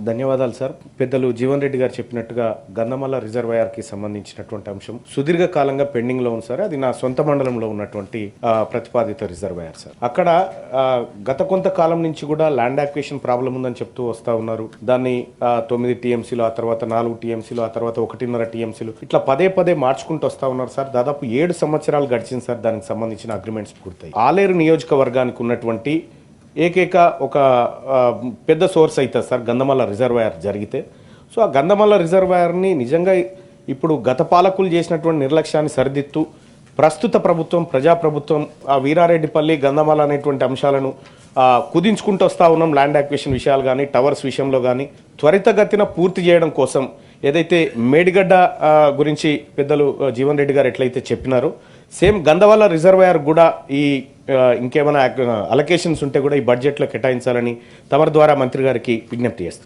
ధన్యవాదాలు సార్. పెద్దలు జీవన్ రెడ్డి గారు చెప్పినట్టుగా గంధమల్ల రిజర్వాయర్కి సంబంధించినటువంటి అంశం సుదీర్ఘకాలంగా పెండింగ్ లో ఉంది సార్. అది నా సొంత మండలంలో ఉన్నటువంటి ప్రతిపాదిత రిజర్వాయర్ సార్. అక్కడ గత కొంతకాలం నుంచి కూడా ల్యాండ్ యాక్విజిషన్ ప్రాబ్లం ఉందని చెప్తూ వస్తా ఉన్నారు. దాన్ని 9 టీఎంసీలు, ఆ తర్వాత 4 టీఎంసీలు, ఆ తర్వాత 1.5 టీఎంసీలు ఇట్లా పదే పదే మార్చుకుంటూ వస్తా ఉన్నారు సార్. దాదాపు 7 సంవత్సరాలు గడిచింది సార్ దానికి సంబంధించిన అగ్రిమెంట్స్ పూర్తయి. ఆలేరు నియోజకవర్గానికి ఉన్నటువంటి ఏకైక ఒక పెద్ద సోర్స్ అవుతుంది సార్ గంధమల్ల రిజర్వాయర్ జరిగితే. సో ఆ గంధమల్ల రిజర్వాయర్ని నిజంగా ఇప్పుడు గత పాలకులు చేసినటువంటి నిర్లక్ష్యాన్ని సరిదిద్దుతూ ప్రస్తుత ప్రభుత్వం, ప్రజాప్రభుత్వం ఆ వీరారెడ్డిపల్లి, గంధమల్ల అనేటువంటి అంశాలను కుదించుకుంటూ వస్తూ ఉన్నాం. ల్యాండ్ యాక్విజిషన్ విషయాలు కానీ, టవర్స్ విషయంలో కానీ త్వరితగతిన పూర్తి చేయడం కోసం ఏదైతే మేడిగడ్డ గురించి పెద్దలు జీవన్ రెడ్డి గారు ఎట్లయితే చెప్పినారో, సేమ్ గంధమల్ల రిజర్వాయర్ కూడా ఈ ఇంకేమైనా అలొకేషన్స్ ఉంటే కూడా ఈ బడ్జెట్లో కేటాయించాలని తమరి ద్వారా మంత్రి గారికి విజ్ఞప్తి చేస్తున్నాను.